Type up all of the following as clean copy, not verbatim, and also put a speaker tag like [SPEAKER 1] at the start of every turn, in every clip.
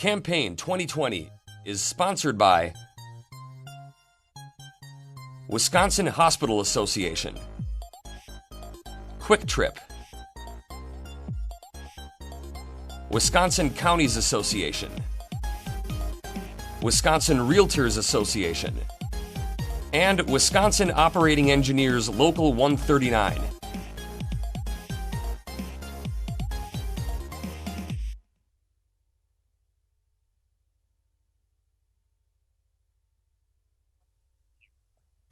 [SPEAKER 1] Campaign 2020 is sponsored by Wisconsin Hospital Association, Quick Trip, Wisconsin Counties Association, Wisconsin Realtors Association, and Wisconsin Operating Engineers Local 139.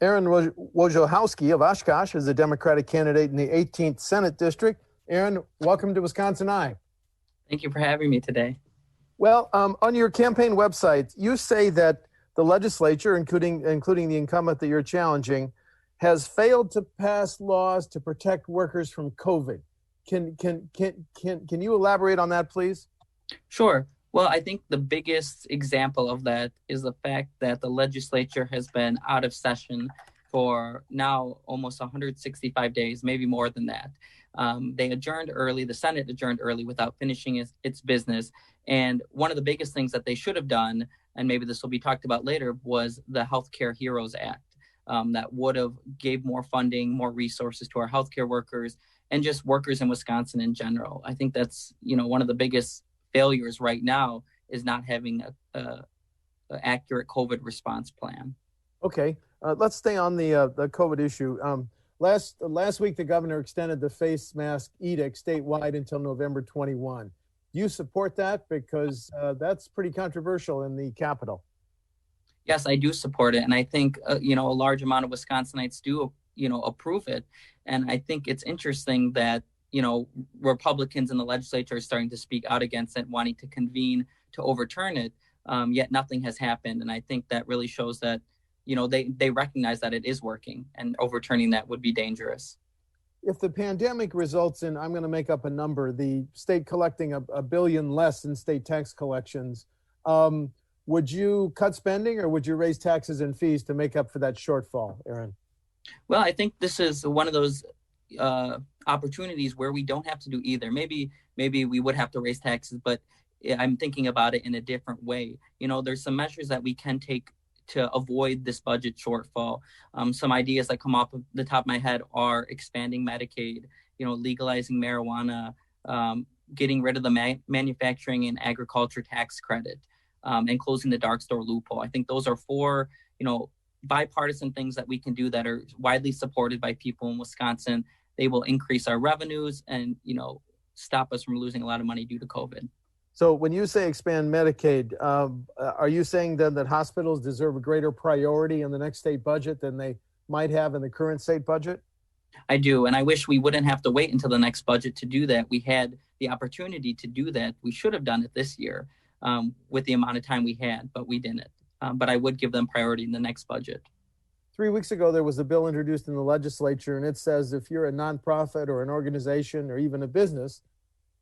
[SPEAKER 2] Aaron Wojciechowski of Oshkosh is a Democratic candidate in the 18th Senate District. Aaron, welcome to WisconsinEye.
[SPEAKER 3] Thank you for having me today.
[SPEAKER 2] Well, on your campaign website, you say that the legislature, including the incumbent that you're challenging, has failed to pass laws to protect workers from COVID. Can you elaborate on that, please?
[SPEAKER 3] Sure. Well, I think the biggest example of that is the fact that the legislature has been out of session for now almost 165 days, maybe more than that. They adjourned early, the Senate adjourned early without finishing its business. And one of the biggest things that they should have done, and maybe this will be talked about later, was the Healthcare Heroes Act that would have gave more funding, more resources to our healthcare workers and just workers in Wisconsin in general. I think that's, one of the biggest failures right now is not having a accurate COVID response plan.
[SPEAKER 2] Okay, let's stay on the COVID issue. Last week, the governor extended the face mask edict statewide until November 21. Do you support that? Because that's pretty controversial in the Capitol.
[SPEAKER 3] Yes, I do support it. And I think, a large amount of Wisconsinites do, approve it. And I think it's interesting that, Republicans in the legislature are starting to speak out against it, wanting to convene to overturn it. Yet nothing has happened. And I think that really shows that, they recognize that it is working, and overturning that would be dangerous.
[SPEAKER 2] If the pandemic results in, I'm going to make up a number, the state collecting a billion less in state tax collections, would you cut spending or would you raise taxes and fees to make up for that shortfall, Aaron?
[SPEAKER 3] Well, I think this is one of those opportunities where we don't have to do either. Maybe we would have to raise taxes, but I'm thinking about it in a different way. There's some measures that we can take to avoid this budget shortfall. Some ideas that come off of the top of my head are expanding Medicaid, legalizing marijuana, getting rid of the manufacturing and agriculture tax credit, and closing the dark store loophole. I think those are four, bipartisan things that we can do that are widely supported by people in Wisconsin. They will increase our revenues and, stop us from losing a lot of money due to COVID.
[SPEAKER 2] So when you say expand Medicaid, are you saying then that hospitals deserve a greater priority in the next state budget than they might have in the current state budget?
[SPEAKER 3] I do. And I wish we wouldn't have to wait until the next budget to do that. We had the opportunity to do that. We should have done it this year with the amount of time we had, but we didn't. But I would give them priority in the next budget.
[SPEAKER 2] 3 weeks ago, there was a bill introduced in the legislature, and it says if you're a nonprofit or an organization or even a business,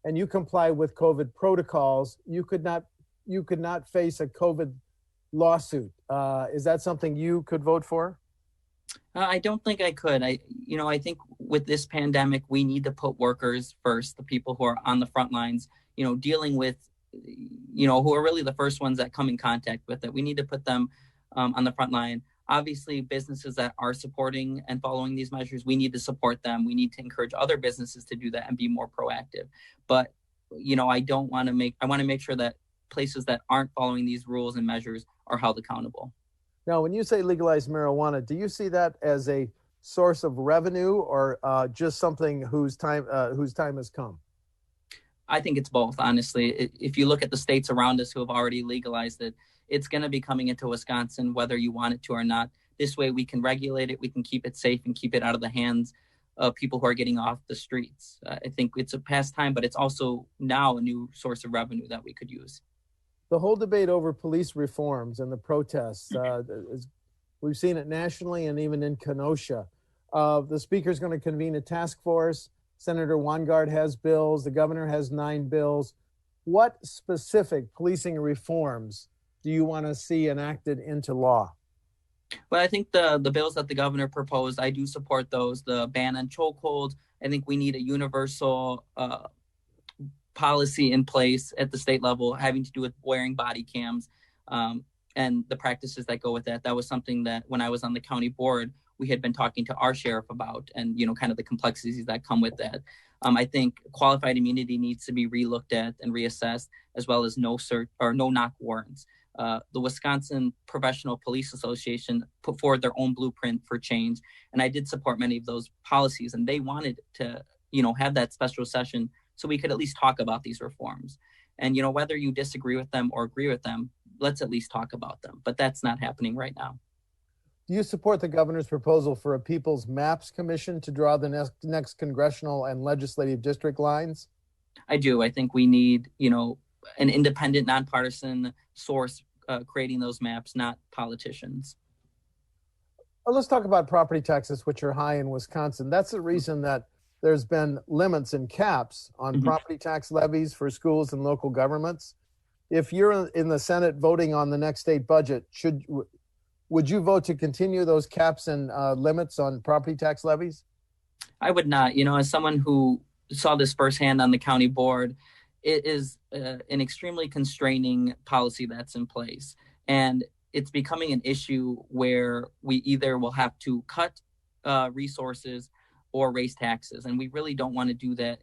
[SPEAKER 2] and you comply with COVID protocols, you could not face a COVID lawsuit. Is that something you could vote for?
[SPEAKER 3] I don't think I could. I think with this pandemic, we need to put workers first, the people who are on the front lines, dealing with, who are really the first ones that come in contact with it. We need to put them on the front line. Obviously, businesses that are supporting and following these measures, we need to support them. We need to encourage other businesses to do that and be more proactive. But, I want to make sure that places that aren't following these rules and measures are held accountable.
[SPEAKER 2] Now, when you say legalize marijuana, do you see that as a source of revenue or just something whose time has come?
[SPEAKER 3] I think it's both, honestly. If you look at the states around us who have already legalized it, it's going to be coming into Wisconsin, whether you want it to or not. This way we can regulate it, we can keep it safe and keep it out of the hands of people who are getting off the streets. I think it's a pastime, but it's also now a new source of revenue that we could use.
[SPEAKER 2] The whole debate over police reforms and the protests, we've seen it nationally and even in Kenosha. The speaker's going to convene a task force. Senator Weingart has bills. The governor has 9 bills. What specific policing reforms do you want to see enacted into law?
[SPEAKER 3] Well, I think the bills that the governor proposed, I do support those. The ban on chokeholds. I think we need a universal policy in place at the state level having to do with wearing body cams and the practices that go with that. That was something that when I was on the county board, we had been talking to our sheriff about, and kind of the complexities that come with that. I think qualified immunity needs to be relooked at and reassessed, as well as no search or no knock warrants. The Wisconsin Professional Police Association put forward their own blueprint for change, and I did support many of those policies, and they wanted to have that special session so we could at least talk about these reforms. And whether you disagree with them or agree with them, let's at least talk about them. But that's not happening right now.
[SPEAKER 2] Do you support the governor's proposal for a People's Maps Commission to draw the next congressional and legislative district lines?
[SPEAKER 3] I do. I think we need, an independent, nonpartisan source creating those maps, not politicians.
[SPEAKER 2] Well, let's talk about property taxes, which are high in Wisconsin. That's the reason that there's been limits and caps on property tax levies for schools and local governments. If you're in the Senate voting on the next state budget, would you vote to continue those caps and limits on property tax levies?
[SPEAKER 3] I would not. As someone who saw this firsthand on the county board, it is an extremely constraining policy that's in place. And it's becoming an issue where we either will have to cut resources or raise taxes. And we really don't want to do that,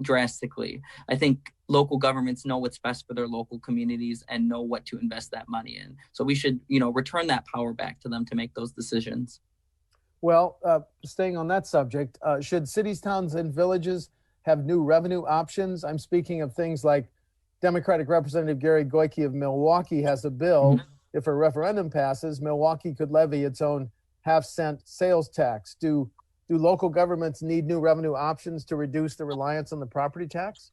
[SPEAKER 3] drastically. I think local governments know what's best for their local communities and know what to invest that money in. So we should, return that power back to them to make those decisions.
[SPEAKER 2] Well, staying on that subject, should cities, towns, and villages have new revenue options? I'm speaking of things like Democratic Representative Gary Goyke of Milwaukee has a bill. If a referendum passes, Milwaukee could levy its own half-cent sales tax. Do local governments need new revenue options to reduce the reliance on the property tax?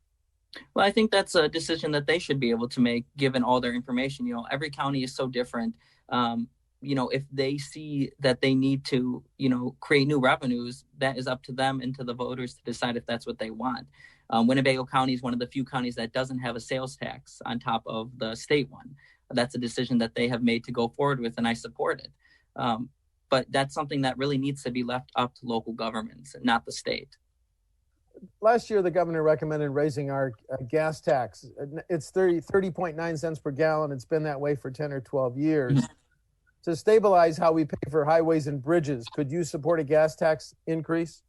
[SPEAKER 3] Well, I think that's a decision that they should be able to make, given all their information. Every county is so different. If they see that they need to, create new revenues, that is up to them and to the voters to decide if that's what they want. Winnebago County is one of the few counties that doesn't have a sales tax on top of the state one. That's a decision that they have made to go forward with, and I support it. But that's something that really needs to be left up to local governments, not the state.
[SPEAKER 2] Last year, the governor recommended raising our gas tax. It's 30.9 cents per gallon. It's been that way for 10 or 12 years. To stabilize how we pay for highways and bridges, could you support a gas tax increase?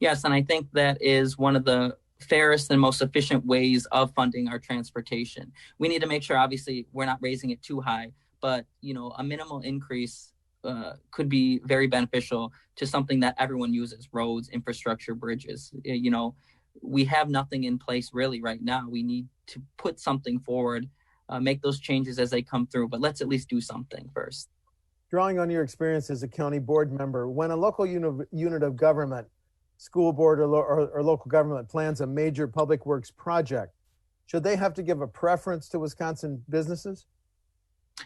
[SPEAKER 3] Yes, and I think that is one of the fairest and most efficient ways of funding our transportation. We need to make sure, obviously, we're not raising it too high, but, a minimal increase could be very beneficial to something that everyone uses: roads, infrastructure, bridges. We have nothing in place really right now. We need to put something forward, make those changes as they come through, but let's at least do something first.
[SPEAKER 2] Drawing on your experience as a county board member, when a local unit of government, school board or local government plans a major public works project, should they have to give a preference to Wisconsin businesses?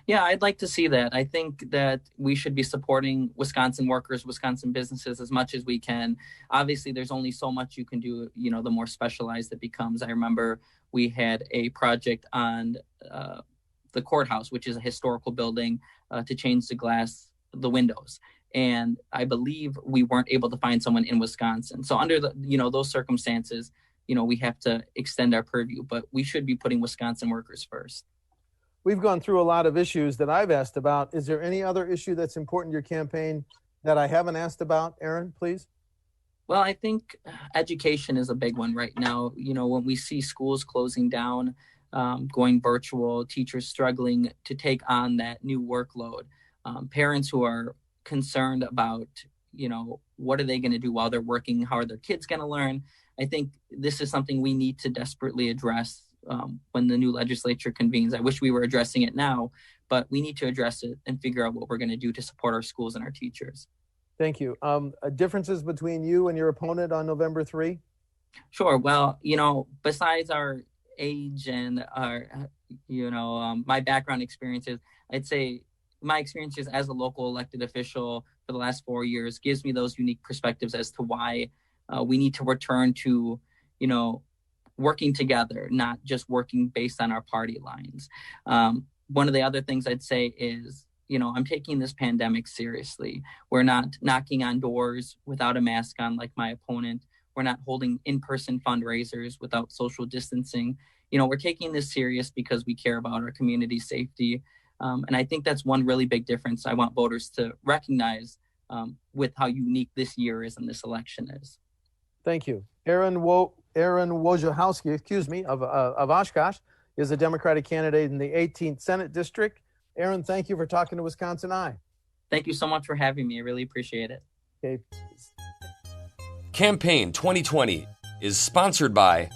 [SPEAKER 3] Yeah, I'd like to see that. I think that we should be supporting Wisconsin workers, Wisconsin businesses as much as we can. Obviously, there's only so much you can do, the more specialized it becomes. I remember we had a project on the courthouse, which is a historical building, to change the windows. And I believe we weren't able to find someone in Wisconsin. So under those circumstances, we have to extend our purview, but we should be putting Wisconsin workers first.
[SPEAKER 2] We've gone through a lot of issues that I've asked about. Is there any other issue that's important to your campaign that I haven't asked about? Aaron, please.
[SPEAKER 3] Well, I think education is a big one right now. When we see schools closing down, going virtual, teachers struggling to take on that new workload, parents who are concerned about, what are they going to do while they're working? How are their kids going to learn? I think this is something we need to desperately address when the new legislature convenes. I wish we were addressing it now, but we need to address it and figure out what we're going to do to support our schools and our teachers.
[SPEAKER 2] Thank you. Differences between you and your opponent on November 3?
[SPEAKER 3] Sure. Well, besides our age and our, my background experiences, I'd say my experiences as a local elected official for the last 4 years gives me those unique perspectives as to why we need to return to, working together, not just working based on our party lines. One of the other things I'd say is, I'm taking this pandemic seriously. We're not knocking on doors without a mask on like my opponent. We're not holding in-person fundraisers without social distancing. You know, we're taking this serious because we care about our community safety. And I think that's one really big difference I want voters to recognize with how unique this year is and this election is.
[SPEAKER 2] Thank you. Aaron Wojciechowski, of Oshkosh, is a Democratic candidate in the 18th Senate District. Aaron, thank you for talking to WisconsinEye.
[SPEAKER 3] Thank you so much for having me. I really appreciate it.
[SPEAKER 2] Okay.
[SPEAKER 1] Campaign 2020 is sponsored by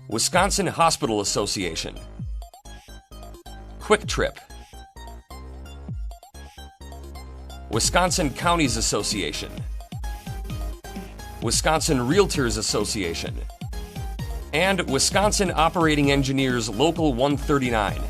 [SPEAKER 1] Wisconsin Hospital Association, Quick Trip, Wisconsin Counties Association, Wisconsin Realtors Association, and Wisconsin Operating Engineers Local 139.